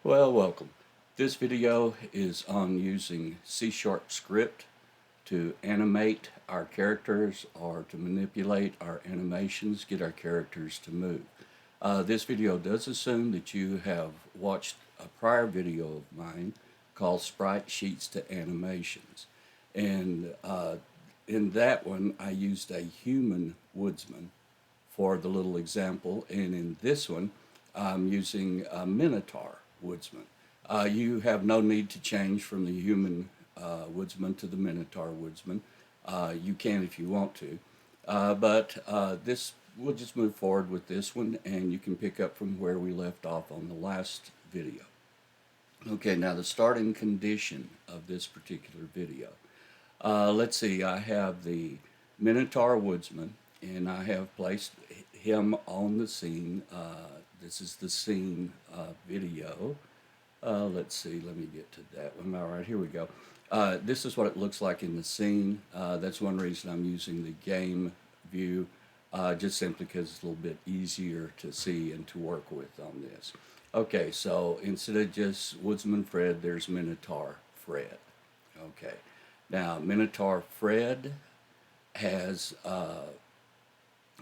Well, welcome. This video is on using C# script to animate our characters or to manipulate our animations, get our characters to move. This video does assume that you have watched a prior video of mine called Sprite Sheets to Animations. And in that one, I used a human woodsman for the little example, and in this one, I'm using a Minotaur woodsman. You have no need to change from the human woodsman to the Minotaur woodsman. You can if you want to, but we'll just move forward with this one, and you can pick up from where we left off on the last video. Okay, now the starting condition of this particular video. Let's see, I have the Minotaur woodsman, and I have placed him on the scene. This is the scene video. Let's see, let me get to that one. All right, here we go. This is what it looks like in the scene. That's one reason I'm using the game view, just simply because it's a little bit easier to see and to work with on this. Okay, so instead of just Woodsman Fred, there's Minotaur Fred. Okay, now Minotaur Fred has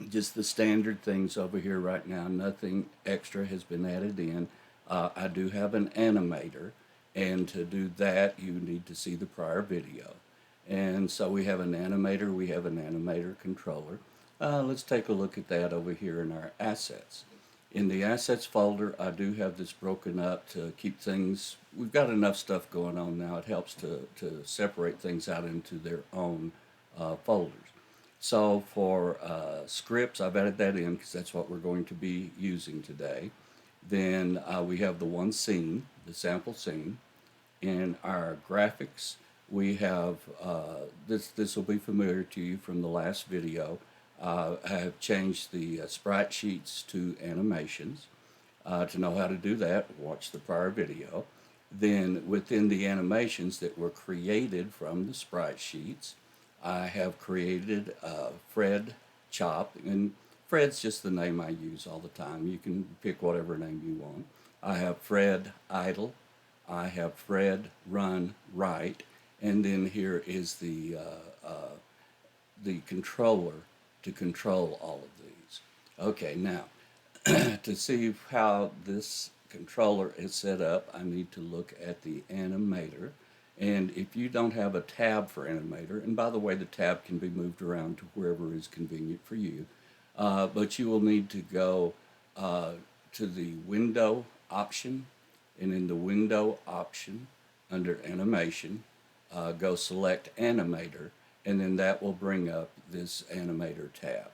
just the standard things over here right now. Nothing extra has been added in. I do have an animator, and to do that you need to see the prior video. And so we have an animator, we have an animator controller. Let's take a look at that over here in our assets. In the assets folder, I do have this broken up to keep things, we've got enough stuff going on now. It helps to separate things out into their own folders. So for scripts, I've added that in because that's what we're going to be using today. Then we have the one scene, the sample scene. In our graphics, we have, this will be familiar to you from the last video. I have changed the sprite sheets to animations. To know how to do that, watch the prior video. Then within the animations that were created from the sprite sheets, I have created Fred Chop, and Fred's just the name I use all the time. You can pick whatever name you want. I have Fred Idle, I have Fred Run Right, and then here is the controller to control all of these. Okay, now to see how this controller is set up, I need to look at the animator. And if you don't have a tab for animator, and by the way, the tab can be moved around to wherever is convenient for you, but you will need to go to the window option, and in the window option under animation, go select animator, and then that will bring up this animator tab.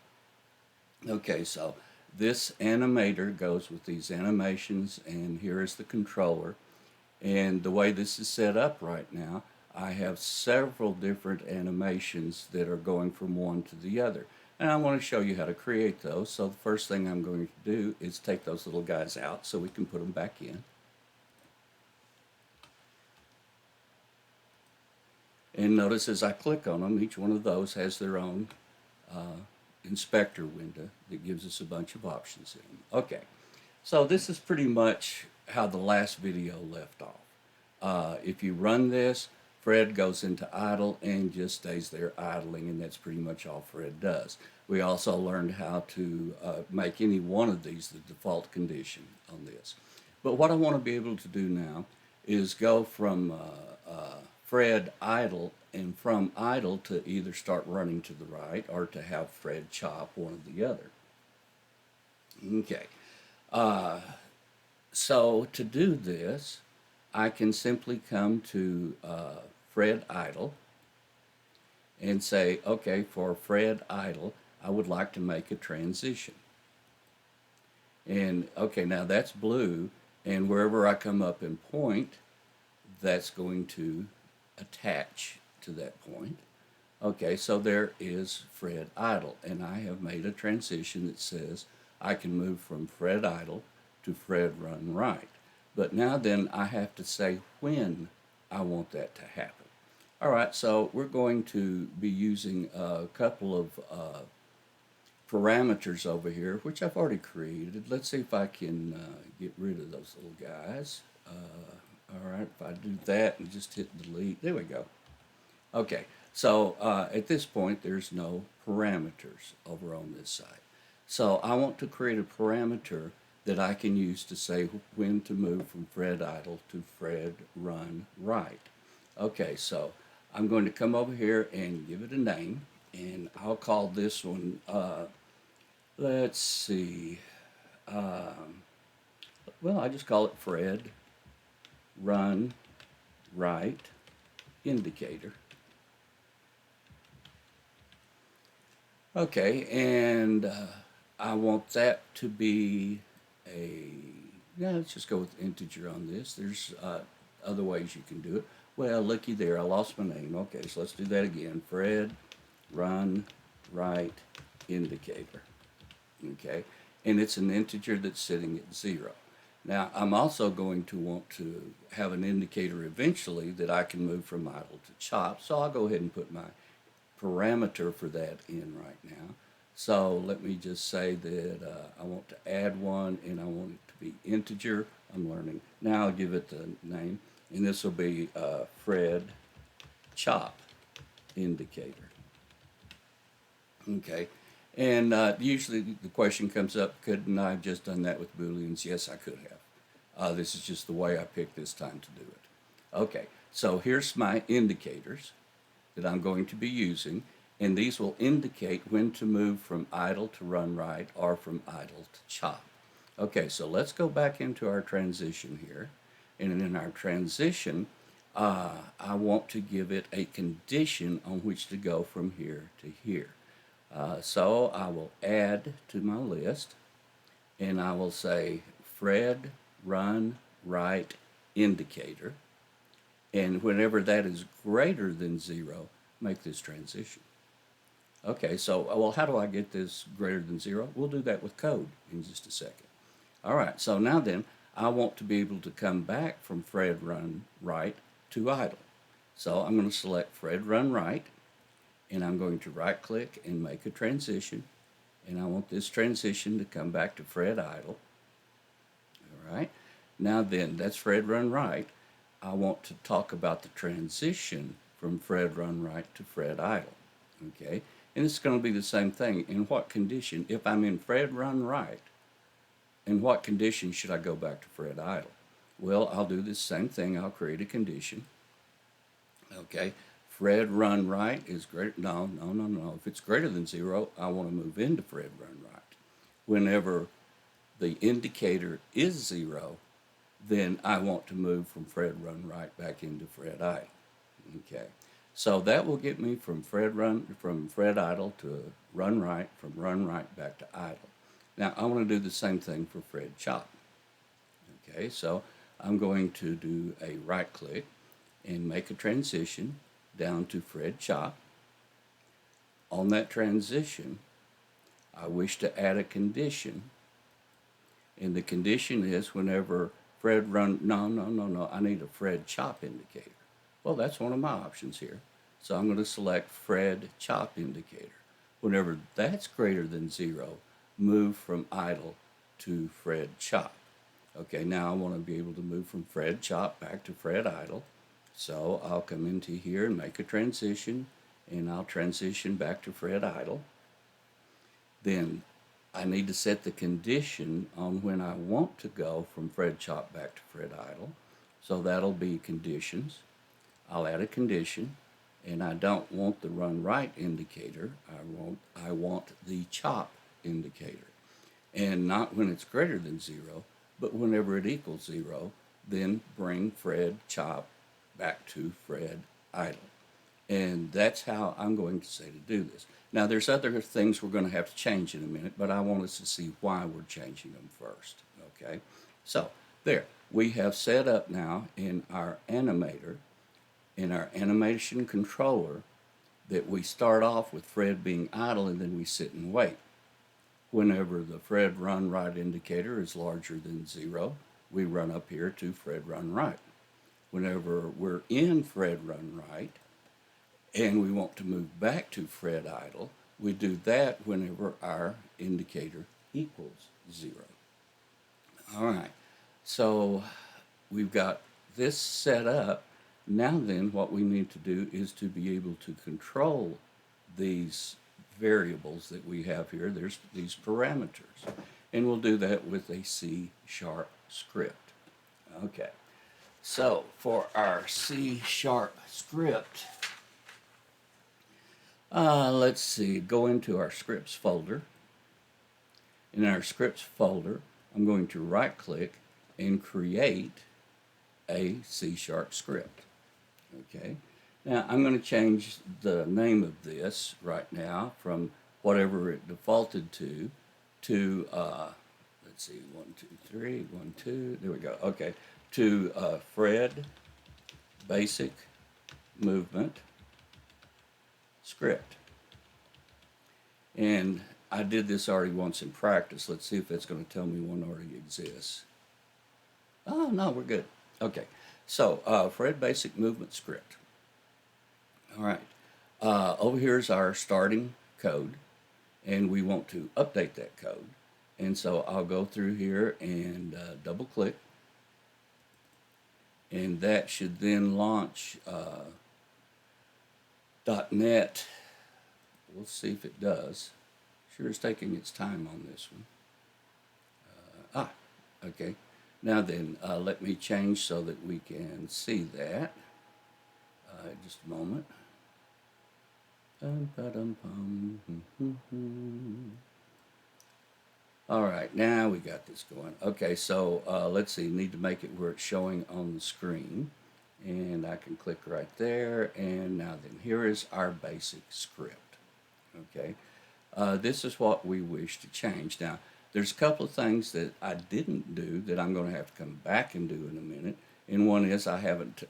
Okay, so this animator goes with these animations, and here is the controller. And the way this is set up right now, I have several different animations that are going from one to the other. And I want to show you how to create those. So the first thing I'm going to do is take those little guys out so we can put them back in. And notice as I click on them, each one of those has their own inspector window that gives us a bunch of options in them. Okay, so this is pretty much how the last video left off. If you run this, Fred goes into idle and just stays there idling, and that's pretty much all Fred does. We also learned how to make any one of these the default condition on this. But what I want to be able to do now is go from Fred idle, and from idle to either start running to the right or to have Fred chop, one or the other. Okay. So to do this, I can simply come to Fred Idle and say, okay, for Fred Idle, I would like to make a transition. And okay, now that's blue, and wherever I come up and point, that's going to attach to that point. Okay, so there is Fred Idle, and I have made a transition that says I can move from Fred Idle to Fred Run Right. But now then I have to say when I want that to happen. All right, so we're going to be using a couple of parameters over here, which I've already created. Let's see if I can get rid of those little guys. All right, if I do that and just hit delete, there we go. Okay, so at this point, there's no parameters over on this side. So I want to create a parameter that I can use to say when to move from Fred idle to Fred run right. Okay, so I'm going to come over here and give it a name, and I'll call this one, let's see, well, I just call it Fred run right indicator. Okay, and I want that to be yeah, let's just go with integer on this. There's other ways you can do it. Well, looky there, I lost my name. Okay, so let's do that again. Fred run right indicator. Okay, and it's an integer that's sitting at 0. Now, I'm also going to want to have an indicator eventually that I can move from idle to chop, so I'll go ahead and put my parameter for that in right now. So let me just say that I want to add one and I want it to be integer. I'm learning. Now I'll give it the name, and this will be Fred chop indicator. Okay, and usually the question comes up, couldn't I have just done that with Booleans? Yes, I could have. This is just the way I picked this time to do it. Okay, so here's my indicators that I'm going to be using, and these will indicate when to move from idle to run right or from idle to chop. Okay, so let's go back into our transition here, and in our transition, I want to give it a condition on which to go from here to here. So I will add to my list, and I will say Fred run right indicator, and whenever that is greater than 0, make this transition. Okay, so, well, how do I get this greater than 0? We'll do that with code in just a second. All right, so now then, I want to be able to come back from Fred run right to idle. So I'm going to select Fred run right, and I'm going to right click and make a transition, and I want this transition to come back to Fred idle. All right, now then, that's Fred run right. I want to talk about the transition from Fred run right to Fred idle. Okay, and it's going to be the same thing. In what condition? If I'm in Fred run right, in what condition should I go back to Fred idle? Well, I'll do the same thing. I'll create a condition. Okay, Fred run right is greater. No. If it's greater than 0, I want to move into Fred run right. Whenever the indicator is 0, then I want to move from Fred run right back into Fred idle. Okay, so that will get me from Fred idle to run right, from run right back to idle. Now I want to do the same thing for Fred chop. Okay, so I'm going to do a right click and make a transition down to Fred chop. On that transition, I wish to add a condition, and the condition is whenever Fred run, no, I need a Fred chop indicator. Well, that's one of my options here. So I'm going to select Fred chop indicator. Whenever that's greater than 0, move from idle to Fred chop. Okay, now I want to be able to move from Fred chop back to Fred idle. So I'll come into here and make a transition, and I'll transition back to Fred idle. Then I need to set the condition on when I want to go from Fred chop back to Fred idle. So that'll be conditions. I'll add a condition, and I don't want the run right indicator. I want the chop indicator. And not when it's greater than 0, but whenever it equals 0, then bring Fred chop back to Fred idle. And that's how I'm going to say to do this. Now, there's other things we're going to have to change in a minute, but I want us to see why we're changing them first. Okay, so there, we have set up now in our animator, in our animation controller, that we start off with Fred being idle and then we sit and wait. Whenever the Fred run right indicator is larger than 0, we run up here to Fred run right. Whenever we're in Fred run right and we want to move back to Fred idle, we do that whenever our indicator equals 0. All right, so we've got this set up. Now then, what we need to do is to be able to control these variables that we have here. There's these parameters. And we'll do that with a C# script. Okay, so for our C# script, let's see, go into our scripts folder. In our scripts folder, I'm going to right click and create a C# script. Okay, now I'm going to change the name of this right now from whatever it defaulted to let's see, 1, 2, 3, 1, 2, there we go. Okay, to Fred Basic Movement Script. And I did this already once in practice. Let's see if it's going to tell me one already exists. Oh, no, we're good. Okay, so Fred Basic Movement Script. All right, over here is our starting code, and we want to update that code. And so I'll go through here and double click, and that should then launch .NET. We'll see if it does. Sure is taking its time on this one. Okay. Now then, let me change so that we can see that. Just a moment. All right, now we got this going. Okay, so let's see, need to make it where it's showing on the screen. And I can click right there, and now then, here is our basic script. Okay, this is what we wish to change. Now, there's a couple of things that I didn't do that I'm going to have to come back and do in a minute. And one is I haven't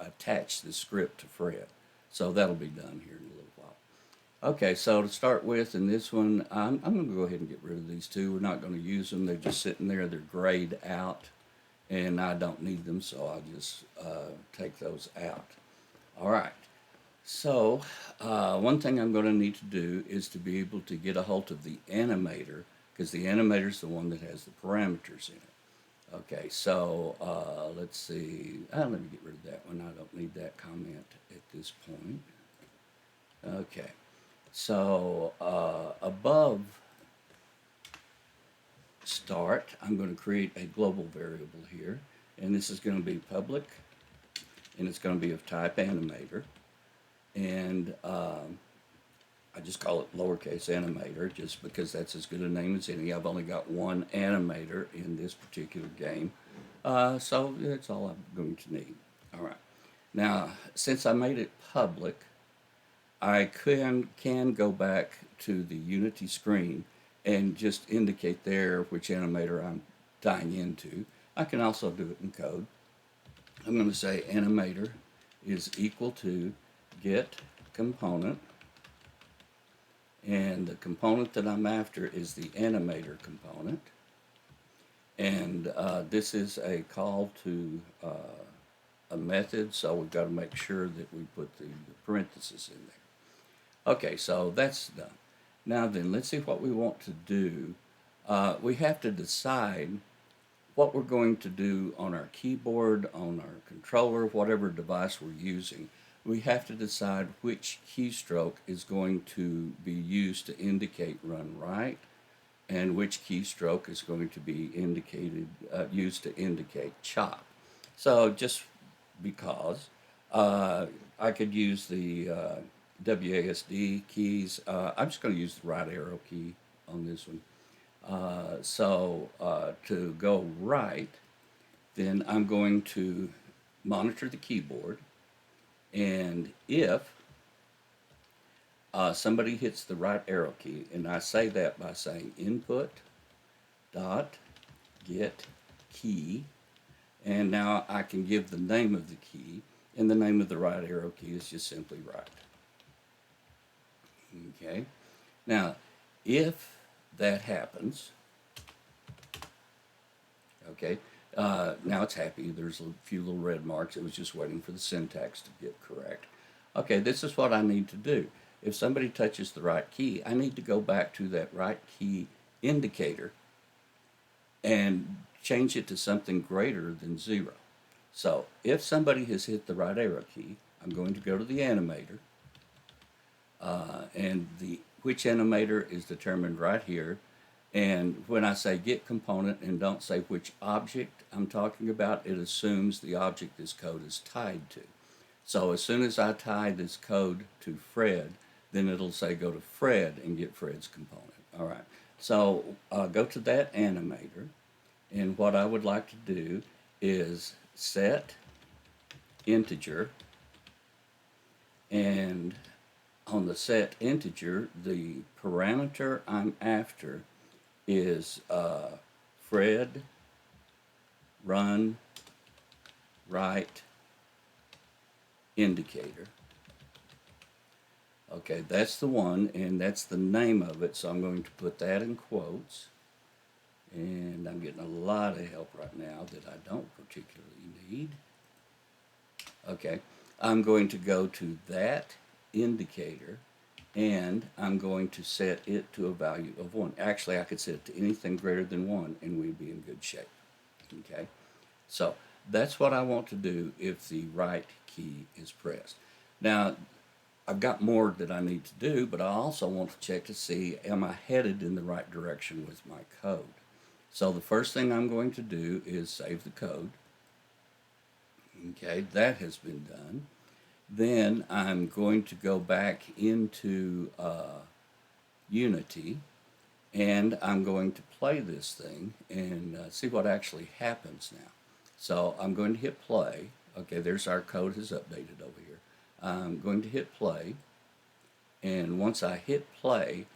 attached the script to Fred. So that'll be done here in a little while. Okay, so to start with, in this one, I'm going to go ahead and get rid of these two. We're not going to use them. They're just sitting there. They're grayed out, and I don't need them, so I'll just take those out. All right. So one thing I'm going to need to do is to be able to get a hold of the animator, because the animator is the one that has the parameters in it. Okay, so let's see. Let me get rid of that one. I don't need that comment at this point. Okay, so above start, I'm going to create a global variable here, and this is going to be public, and it's going to be of type animator, and I just call it lowercase animator just because that's as good a name as any. I've only got one animator in this particular game, so that's all I'm going to need. All right. Now, since I made it public, I can go back to the Unity screen and just indicate there which animator I'm tying into. I can also do it in code. I'm going to say animator is equal to get component, and the component that I'm after is the animator component, and this is a call to a method, so we've got to make sure that we put the parentheses in there. Okay, so that's done. Now then, let's see what we want to do. We have to decide what we're going to do on our keyboard, on our controller, whatever device we're using. We have to decide which keystroke is going to be used to indicate run right, and which keystroke is going to be used to indicate chop. So just because I could use the WASD keys, I'm just going to use the right arrow key on this one. So to go right, then I'm going to monitor the keyboard. And if somebody hits the right arrow key, and I say that by saying input dot get key, and now I can give the name of the key, and the name of the right arrow key is just simply right. Okay, now if that happens, okay, now it's happy. There's a few little red marks. It was just waiting for the syntax to get correct. Okay, this is what I need to do. If somebody touches the right key, I need to go back to that right key indicator and change it to something greater than 0. So if somebody has hit the right arrow key, I'm going to go to the animator, and which animator is determined right here. And when I say get component and don't say which object I'm talking about, it assumes the object this code is tied to. So as soon as I tie this code to Fred, then it'll say go to Fred and get Fred's component. All right. So go to that animator, and what I would like to do is set integer, and on the set integer, the parameter I'm after is Fred run right indicator. Okay, that's the one, and that's the name of it, so I'm going to put that in quotes. And I'm getting a lot of help right now that I don't particularly need. Okay, I'm going to go to that indicator, and I'm going to set it to a value of 1. Actually, I could set it to anything greater than 1, and we'd be in good shape. Okay, so that's what I want to do if the right key is pressed. Now, I've got more that I need to do, but I also want to check to see, am I headed in the right direction with my code? So the first thing I'm going to do is save the code. Okay, that has been done. Then I'm going to go back into Unity, and I'm going to play this thing and see what actually happens now. So I'm going to hit play. Okay, there's our code has updated over here. I'm going to hit play, and once I hit play,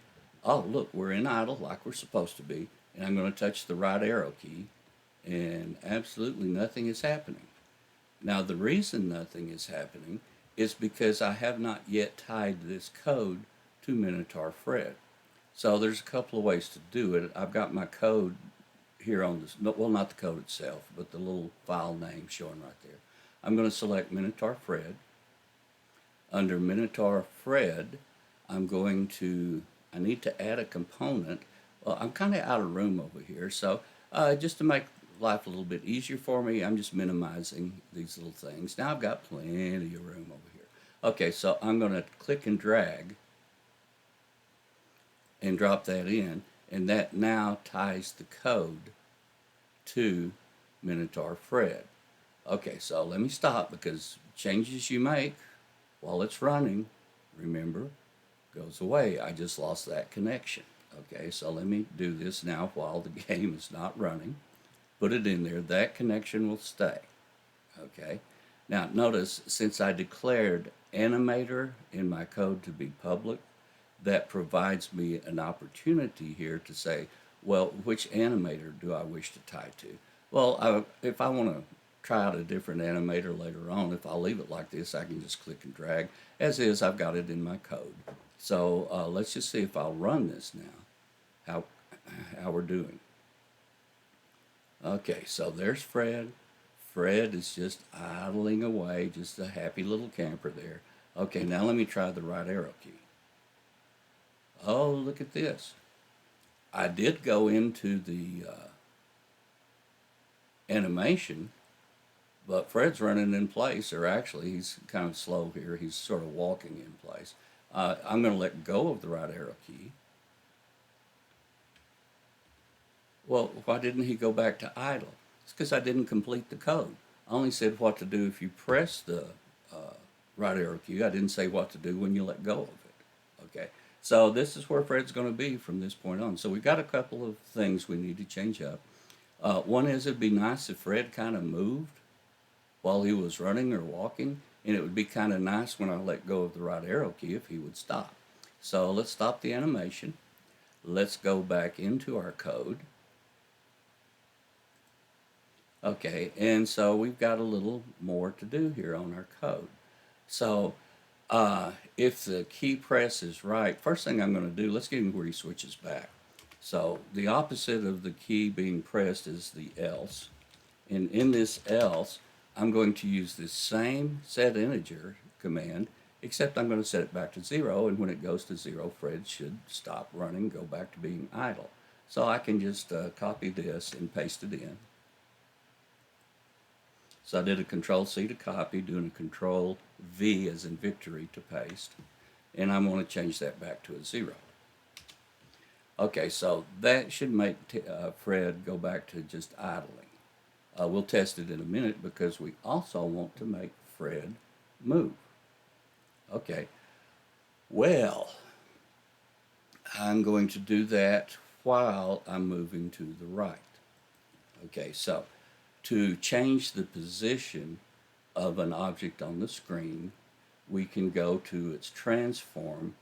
oh look, we're in idle like we're supposed to be, and I'm going to touch the right arrow key, and absolutely nothing is happening. Now the reason nothing is happening is because I have not yet tied this code to Minotaur Fred. So there's a couple of ways to do it. I've got my code here on this, well, not the code itself, but the little file name showing right there. I'm going to select Minotaur Fred. Under Minotaur Fred, I need to add a component. Well, I'm kind of out of room over here, so just to make life a little bit easier for me, I'm just minimizing these little things. Now I've got plenty of room over here. Okay, so I'm going to click and drag and drop that in, and that now ties the code to Minotaur Fred. Okay, so let me stop, because changes you make while it's running, remember, goes away. I just lost that connection. Okay, so let me do this now while the game is not running. Put it in there. That connection will stay. Okay, now notice, since I declared animator in my code to be public, that provides me an opportunity here to say, well, which animator do I wish to tie to? Well, if I want to try out a different animator later on, if I leave it like this, I can just click and drag. As is, I've got it in my code. So let's just see if I'll run this now, how we're doing. Okay, so there's Fred. Fred is just idling away, just a happy little camper there. Okay, now let me try the right arrow key. Oh, look at this. I did go into the animation, but Fred's running in place, or actually he's kind of slow here. He's sort of walking in place. I'm going to let go of the right arrow key. Well, why didn't he go back to idle? It's because I didn't complete the code. I only said what to do if you press the right arrow key. I didn't say what to do when you let go of it. Okay, so this is where Fred's going to be from this point on. So we've got a couple of things we need to change up. One is, it'd be nice if Fred kind of moved while he was running or walking, and it would be kind of nice when I let go of the right arrow key if he would stop. So let's stop the animation. Let's go back into our code. Okay, and so we've got a little more to do here on our code. So if the key press is right, first thing I'm going to do, let's get him where he switches back. So the opposite of the key being pressed is the else. And in this else, I'm going to use this same set integer command, except I'm going to set it back to 0, and when it goes to 0, Fred should stop running, go back to being idle. So I can just copy this and paste it in. So I did a Control C to copy, doing a Control V as in victory to paste, and I'm going to change that back to a 0. Okay, so that should make Fred go back to just idling. We'll test it in a minute because we also want to make Fred move. Okay, well, I'm going to do that while I'm moving to the right. Okay, so to change the position of an object on the screen, we can go to its transform,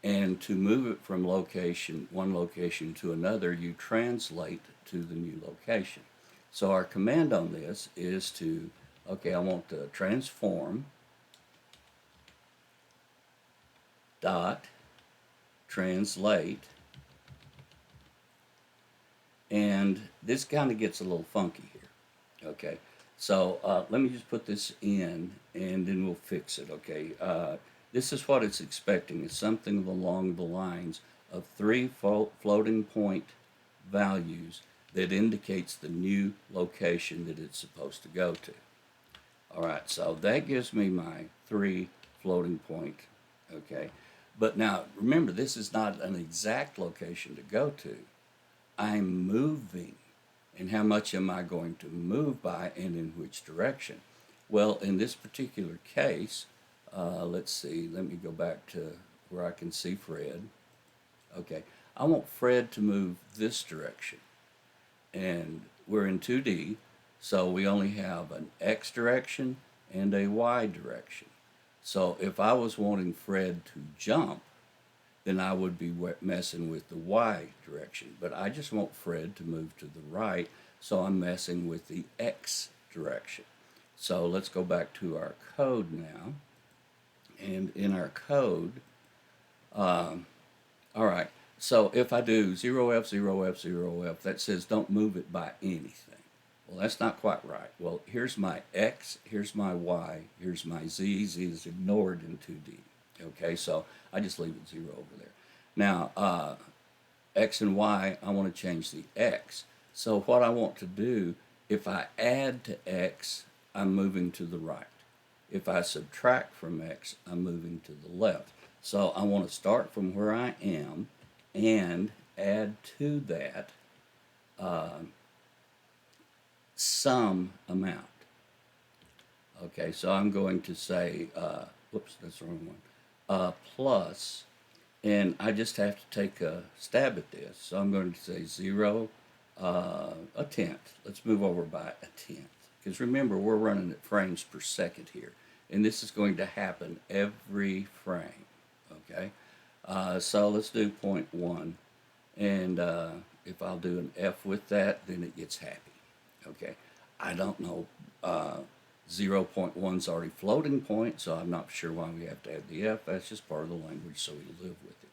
and to move it from one location to another, you translate to the new location. So our command on this is to, okay, I want to transform dot translate, and this kind of gets a little funky here. Okay, so let me just put this in and then we'll fix it. Okay, this is what it's expecting. It's something along the lines of 3 floating point values that indicates the new location that it's supposed to go to. All right, so that gives me my 3 floating point. Okay, but now remember, this is not an exact location to go to. I'm moving, and how much am I going to move by and in which direction? Well, in this particular case, let's see, let me go back to where I can see Fred. Okay, I want Fred to move this direction, and we're in 2D, so we only have an X direction and a Y direction. So if I was wanting Fred to jump, then I would be messing with the Y direction. But I just want Fred to move to the right, so I'm messing with the X direction. So let's go back to our code now. And in our code, all right, so if I do 0F, 0F, 0F, that says don't move it by anything. Well, that's not quite right. Well, here's my X, here's my Y, here's my Z. Z is ignored in 2D. Okay, so I just leave it 0 over there. Now, X and Y, I want to change the X. So what I want to do, if I add to X, I'm moving to the right. If I subtract from X, I'm moving to the left. So I want to start from where I am and add to that some amount. Okay, so I'm going to say, whoops, that's the wrong one, plus, and I just have to take a stab at this. So I'm going to say 0, a tenth. Let's move over by a tenth. Because remember, we're running at frames per second here. And this is going to happen every frame. Okay, so let's do 0.1. And if I'll do an F with that, then it gets happy. Okay, I don't know. 0.1 is already floating point, so I'm not sure why we have to add the F. That's just part of the language, so we live with it.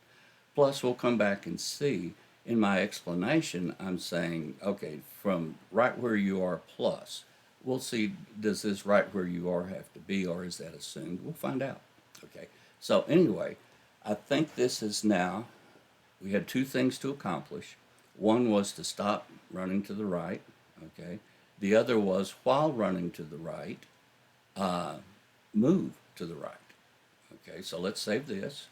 Plus, we'll come back and see in my explanation, I'm saying, okay, from right where you are plus, we'll see, does this right where you are have to be, or is that assumed? We'll find out. Okay, so anyway, I think this is now, we had 2 things to accomplish. One was to stop running to the right, okay? The other was, while running to the right, move to the right. Okay, so let's save this.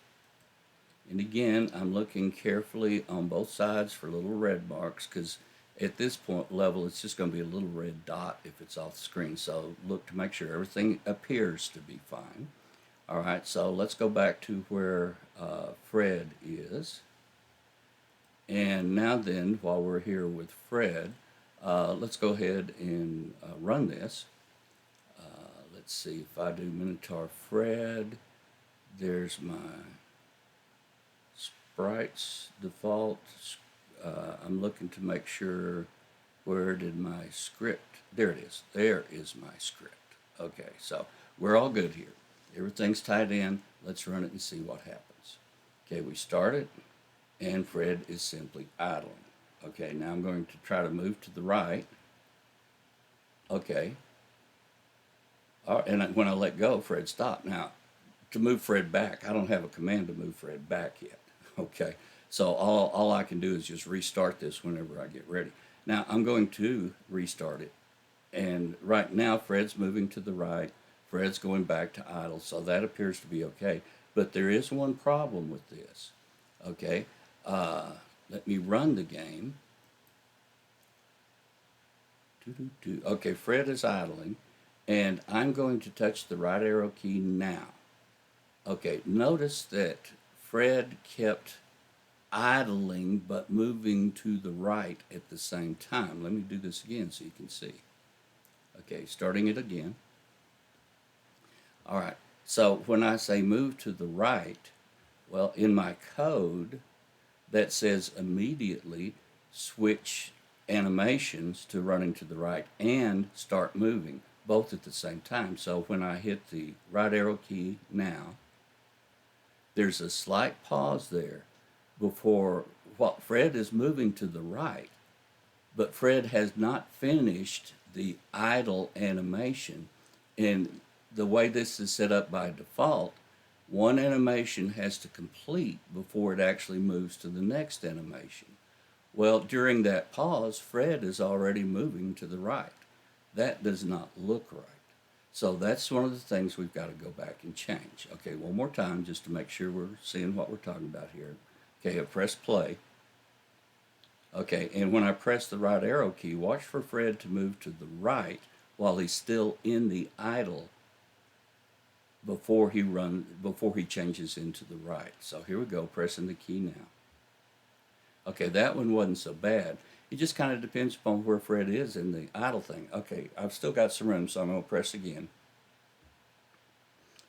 And again, I'm looking carefully on both sides for little red marks, because at this point level, it's just going to be a little red dot if it's off the screen. So look to make sure everything appears to be fine. All right, so let's go back to where Fred is. And now then, while we're here with Fred, let's go ahead and run this. Let's see, if I do Minotaur Fred, there's my sprites default. I'm looking to make sure, where did my script, there it is. There is my script. Okay, so we're all good here. Everything's tied in. Let's run it and see what happens. Okay, we start it, and Fred is simply idling. Okay, now I'm going to try to move to the right. Okay. And when I let go, Fred stopped. Now, to move Fred back, I don't have a command to move Fred back yet. Okay, so all I can do is just restart this whenever I get ready. Now, I'm going to restart it, And right now, Fred's moving to the right. Fred's going back to idle, so that appears to be okay. But there is one problem with this. Okay, let me run the game. Okay, Fred is idling, and I'm going to touch the right arrow key now. Okay, notice that Fred kept idling but moving to the right at the same time. Let me do this again so you can see. Okay, starting it again. All right, so when I say move to the right, well, in my code, that says immediately switch animations to running to the right and start moving, both at the same time. So when I hit the right arrow key now, there's a slight pause there before what Fred is moving to the right, but Fred has not finished the idle animation. And the way this is set up by default, one animation has to complete before it actually moves to the next animation. Well, during that pause, Fred is already moving to the right. That does not look right. So that's one of the things we've got to go back and change. Okay, one more time just to make sure we're seeing what we're talking about here. Okay, I press play. Okay, and when I press the right arrow key, watch for Fred to move to the right while he's still in the idle before he changes into the right. So here we go, pressing the key now. Okay, that one wasn't so bad. It just kind of depends upon where Fred is in the idle thing. Okay, I've still got some room, so I'm going to press again.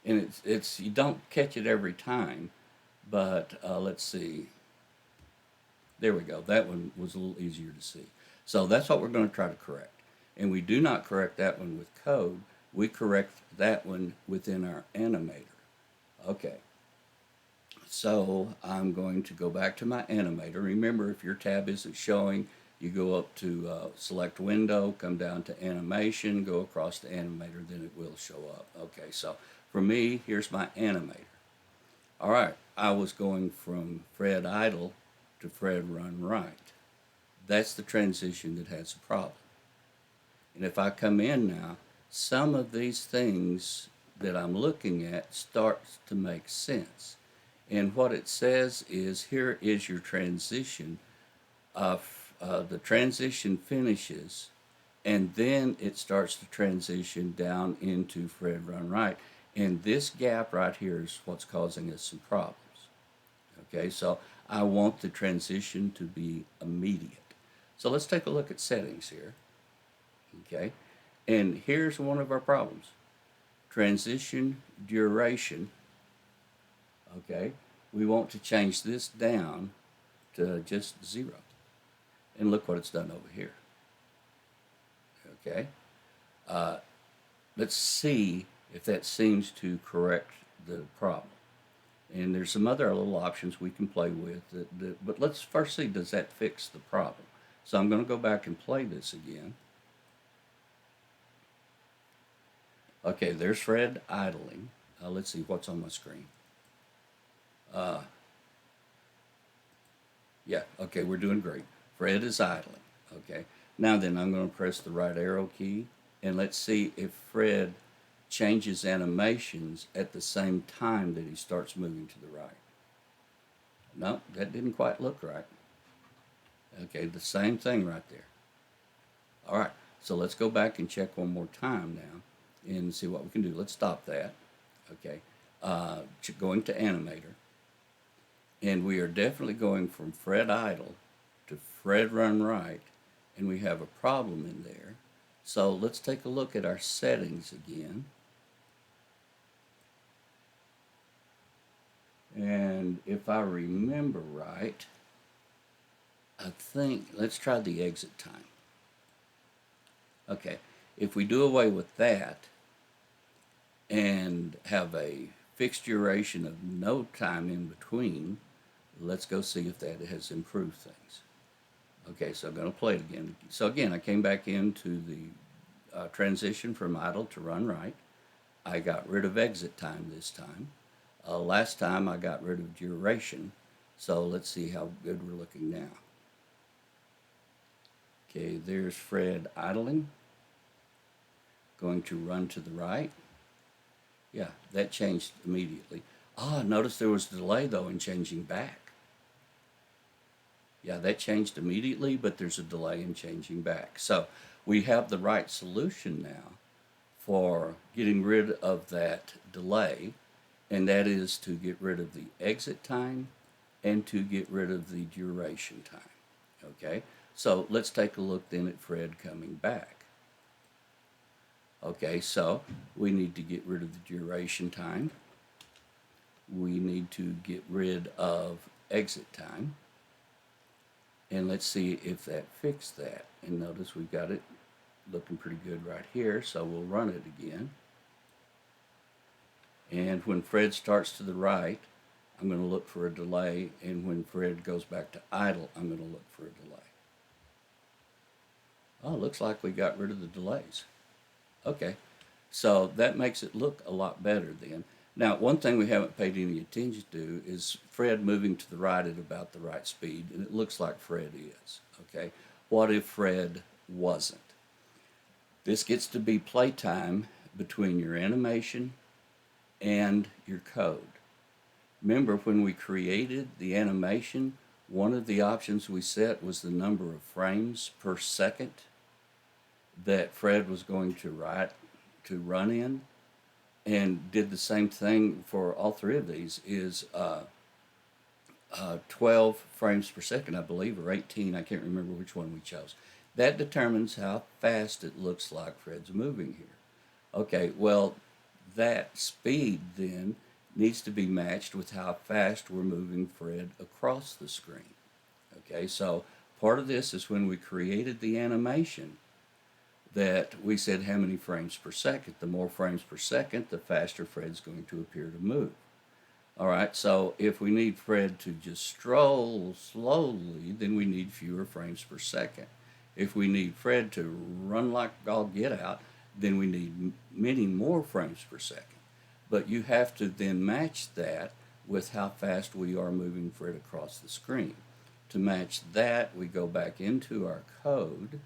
And it's you don't catch it every time, but let's see. There we go. That one was a little easier to see. So that's what we're going to try to correct. And we do not correct that one with code. We correct that one within our animator. Okay. So I'm going to go back to my animator. Remember, if your tab isn't showing, you go up to select window, come down to animation, go across to animator, then it will show up. Okay, so for me, here's my animator. All right, I was going from Fred idle to Fred run right. That's the transition that has a problem. And if I come in now, some of these things that I'm looking at starts to make sense. And what it says is, here is your transition. The transition finishes, and then it starts to transition down into Fred run right. And this gap right here is what's causing us some problems. Okay, so I want the transition to be immediate. So let's take a look at settings here. Okay, and here's one of our problems. Transition duration. Okay, we want to change this down to just 0. And look what it's done over here. Okay, let's see if that seems to correct the problem. And there's some other little options we can play with, but let's first see, does that fix the problem? So I'm going to go back and play this again. Okay, there's Fred idling. Let's see what's on my screen. Yeah, okay, we're doing great. Fred is idling. Okay, now then I'm going to press the right arrow key, and let's see if Fred changes animations at the same time that he starts moving to the right. No, that didn't quite look right. Okay, the same thing right there. All right, so let's go back and check one more time now and see what we can do. Let's stop that. Okay, going to animator. And we are definitely going from Fred idle to Fred run right, and we have a problem in there. So let's take a look at our settings again. And if I remember right, I think, let's try the exit time. Okay, if we do away with that and have a fixed duration of no time in between, let's go see if that has improved things. Okay, so I'm going to play it again. So again, I came back into the transition from idle to run right. I got rid of exit time this time. Last time I got rid of duration. So let's see how good we're looking now. Okay, there's Fred idling. going to run to the right. Yeah, that changed immediately. Notice there was a delay though in changing back. Yeah, that changed immediately, but there's a delay in changing back. So we have the right solution now for getting rid of that delay, and that is to get rid of the exit time and to get rid of the duration time. Okay, so let's take a look then at Fred coming back. Okay, so we need to get rid of the duration time. We need to get rid of exit time. And let's see if that fixed that. And notice we've got it looking pretty good right here, so we'll run it again. And when Fred starts to the right, I'm going to look for a delay, and when Fred goes back to idle, I'm going to look for a delay. Oh, looks like we got rid of the delays. Okay, so that makes it look a lot better then. Now, one thing we haven't paid any attention to is Fred moving to the right at about the right speed, and it looks like Fred is, okay? What if Fred wasn't? This gets to be playtime between your animation and your code. Remember, when we created the animation, one of the options we set was the number of frames per second that Fred was going to run in, and did the same thing for all three of these. Is 12 frames per second, I believe, or 18. I can't remember which one we chose. That determines how fast it looks like Fred's moving here. Okay, well, that speed then needs to be matched with how fast we're moving Fred across the screen. Okay, so part of this is when we created the animation that we said how many frames per second. The more frames per second, the faster Fred's going to appear to move. All right, so if we need Fred to just stroll slowly, then we need fewer frames per second. If we need Fred to run like all get out, then we need many more frames per second. But you have to then match that with how fast we are moving Fred across the screen. To match that, we go back into our code.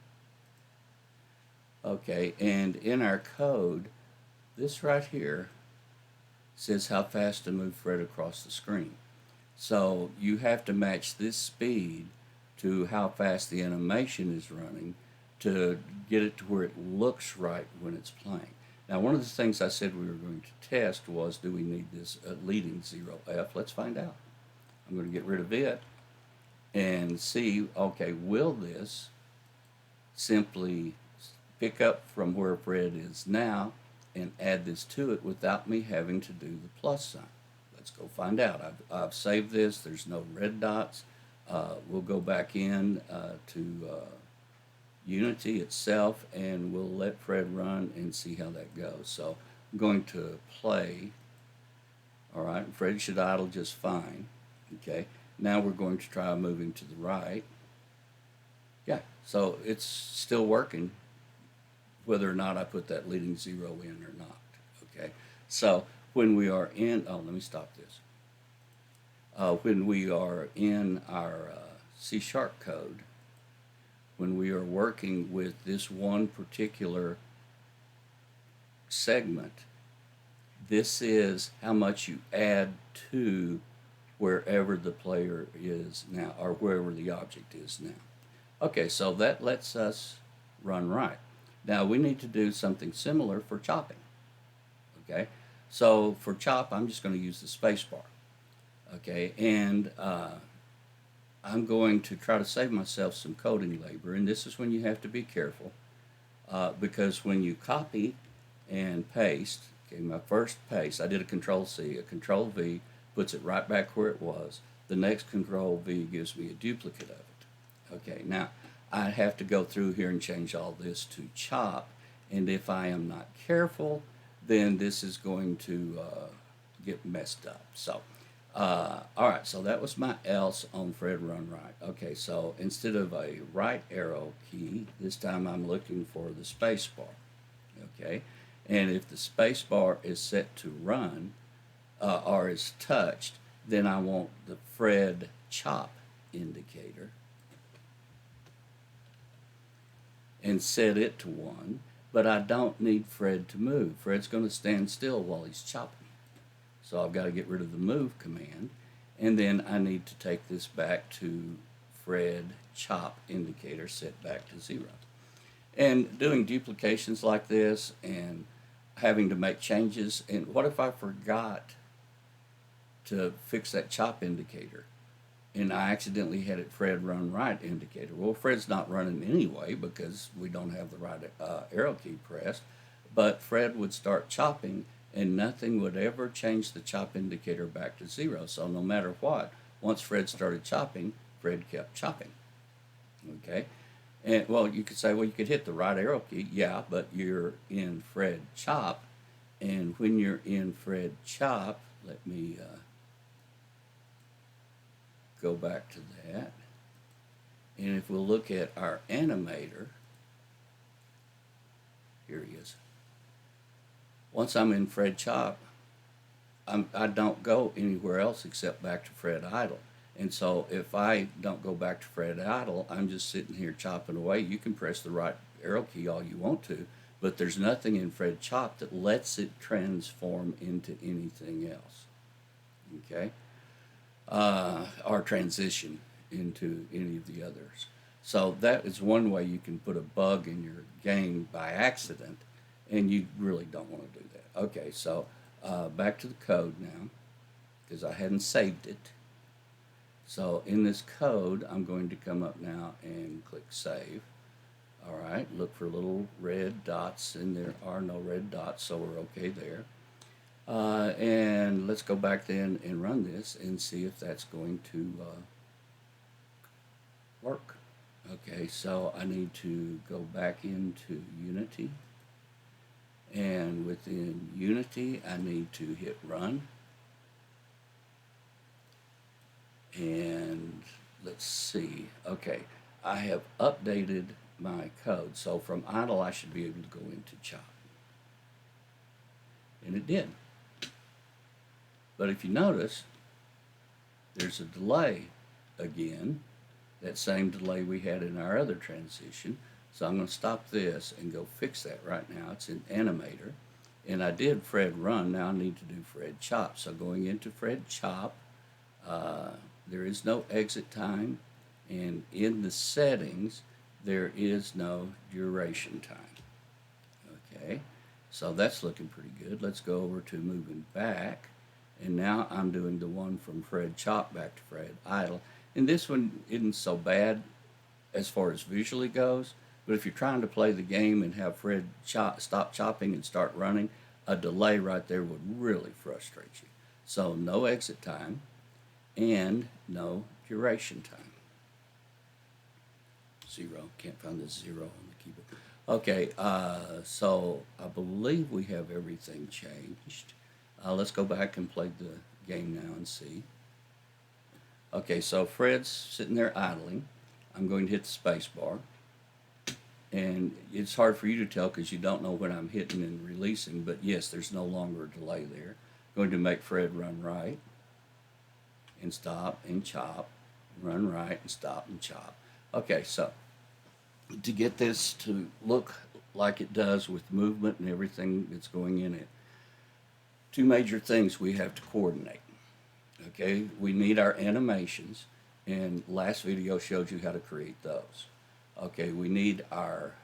Okay, and in our code, this right here says how fast to move Fred across the screen. So you have to match this speed to how fast the animation is running to get it to where it looks right when it's playing. Now, one of the things I said we were going to test was, do we need this leading 0F? Let's find out. I'm going to get rid of it and see, okay, will this simply pick up from where Fred is now and add this to it without me having to do the plus sign? Let's go find out. I've saved this. There's no red dots. We'll go back in to Unity itself, and we'll let Fred run and see how that goes. So I'm going to play. All right, Fred should idle just fine. Okay, now we're going to try moving to the right. Yeah, so it's still working, whether or not I put that leading 0 in or not. Okay, so when we are in, let me stop this. When we are in our C# code, when we are working with this one particular segment, this is how much you add to wherever the player is now, or wherever the object is now. Okay, so that lets us run right. Now we need to do something similar for chopping. Okay, so for chop, I'm just going to use the space bar. Okay, and I'm going to try to save myself some coding labor, and this is when you have to be careful, because when you copy and paste, okay, my first paste, I did a Control-C, a Control-V puts it right back where it was. The next Control-V gives me a duplicate of it. Okay, now I have to go through here and change all this to chop, and if I am not careful, then this is going to get messed up. So, all right, so that was my else on Fred Run Right. Okay, so instead of a right arrow key, this time I'm looking for the space bar. Okay, and if the space bar is set to run or is touched, then I want the Fred chop indicator and set it to 1. but I don't need Fred to move. Fred's going to stand still while he's chopping. So I've got to get rid of the move command, and then I need to take this back to Fred chop indicator set back to 0. And doing duplications like this and having to make changes, and what if I forgot to fix that chop indicator and I accidentally had it Fred run right indicator? Well, Fred's not running anyway because we don't have the right arrow key pressed, but Fred would start chopping and nothing would ever change the chop indicator back to 0. So no matter what, once Fred started chopping, Fred kept chopping. Okay? And well, you could say, well, you could hit the right arrow key. Yeah, but you're in Fred chop. And when you're in Fred chop, let me go back to that. And if we'll look at our animator, here he is. Once I'm in Fred chop, I don't go anywhere else except back to Fred idle. And so if I don't go back to Fred idle, I'm just sitting here chopping away. You can press the right arrow key all you want to, but there's nothing in Fred chop that lets it transform into anything else. Okay? Or transition into any of the others. So that is one way you can put a bug in your game by accident, and you really don't want to do that. Okay, so back to the code now, because I hadn't saved it. So in this code, I'm going to come up now and click Save. All right, look for little red dots, and there are no red dots, so we're okay there. And let's go back then and run this and see if that's going to work. Okay, so I need to go back into Unity. And within Unity, I need to hit Run. And let's see. Okay, I have updated my code. So from idle, I should be able to go into chop. And it did. But if you notice, there's a delay again, that same delay we had in our other transition. So I'm going to stop this and go fix that right now. It's in Animator. And I did Fred run. Now I need to do Fred chop. So going into Fred chop, there is no exit time. And in the settings, there is no duration time. Okay, so that's looking pretty good. Let's go over to moving back. And now I'm doing the one from Fred chop back to Fred idle. And this one isn't so bad as far as visually goes, but if you're trying to play the game and have Fred stop chopping and start running, a delay right there would really frustrate you. So no exit time and no duration time. 0, can't find the 0 on the keyboard. Okay, so I believe we have everything changed. Let's go back and play the game now and see. Okay, so Fred's sitting there idling. I'm going to hit the space bar. And it's hard for you to tell because you don't know when I'm hitting and releasing, but yes, there's no longer a delay there. I'm going to make Fred run right and stop and chop, run right and stop and chop. Okay, so to get this to look like it does with movement and everything that's going in it, 2 major things we have to coordinate. Okay, we need our animations, and last video showed you how to create those. Okay, we need our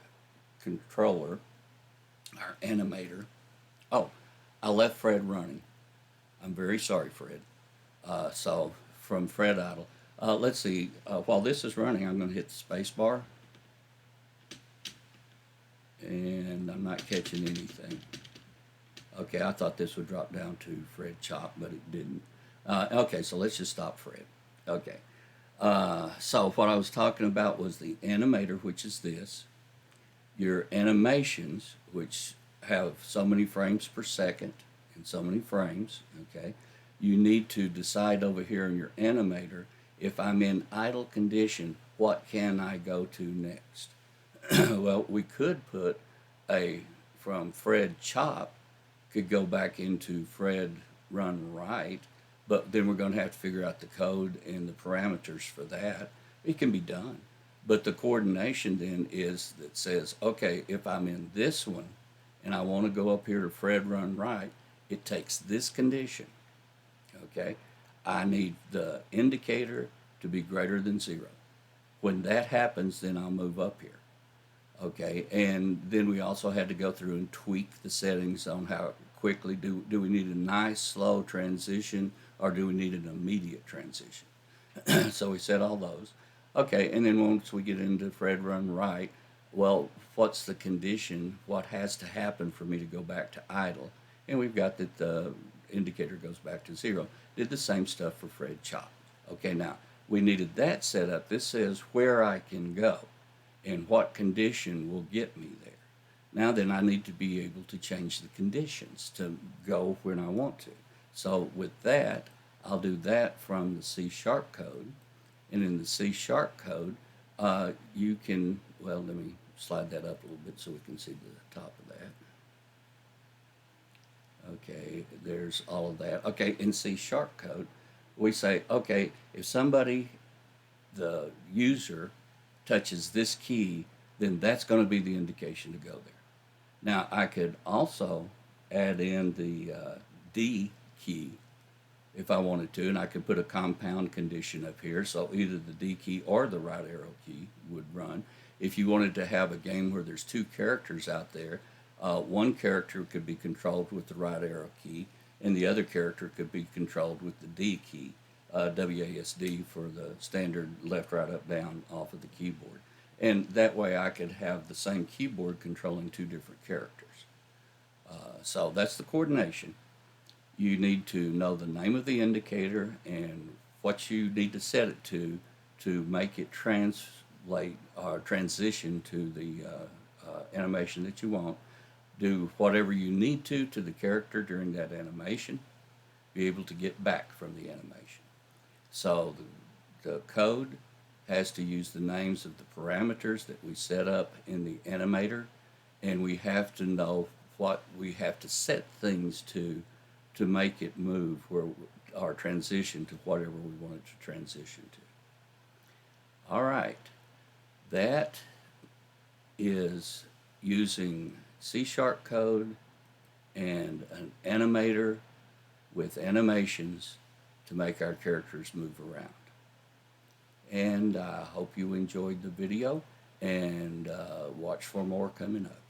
controller, our animator. Oh, I left Fred running. I'm very sorry, Fred. So from Fred idle, let's see, while this is running, I'm going to hit the space bar. And I'm not catching anything. Okay, I thought this would drop down to Fred chop, but it didn't. Okay, so let's just stop Fred. Okay, so what I was talking about was the animator, which is this. Your animations, which have so many frames per second and so many frames, okay. You need to decide over here in your animator, if I'm in idle condition, what can I go to next? Well, we could put from Fred chop, could go back into Fred run right, but then we're going to have to figure out the code and the parameters for that. It can be done, But the coordination then is that says, okay, if I'm in this one and I want to go up here to Fred run right, it takes this condition. Okay, I need the indicator to be greater than 0. When that happens, then I'll move up here. Okay, and then we also had to go through and tweak the settings on how quickly do we need a nice slow transition, or do we need an immediate transition. So we set all those. Okay, and then once we get into Fred run right, well, what's the condition? What has to happen for me to go back to idle? And we've got that the indicator goes back to 0. Did the same stuff for Fred chop. Okay, now we needed that set up. This says where I can go and what condition will get me there. Now then I need to be able to change the conditions to go when I want to. So with that, I'll do that from the C# code. And in the C# code, you can, well, let me slide that up a little bit so we can see the top of that. Okay, there's all of that. Okay, in C# code, we say, okay, if somebody, the user, touches this key, then that's going to be the indication to go there. Now, I could also add in the D key if I wanted to, and I could put a compound condition up here, so either the D key or the right arrow key would run. If you wanted to have a game where there's 2 characters out there, one character could be controlled with the right arrow key, and the other character could be controlled with the D key, WASD for the standard left, right, up, down off of the keyboard. And that way I could have the same keyboard controlling 2 different characters. So that's the coordination. You need to know the name of the indicator and what you need to set it to make it translate or transition to the animation that you want. Do whatever you need to the character during that animation. Be able to get back from the animation. So the code has to use the names of the parameters that we set up in the animator, and we have to know what we have to set things to make it move or transition to whatever we want it to transition to. All right, that is using C# code and an animator with animations to make our characters move around. And I hope you enjoyed the video, and watch for more coming up.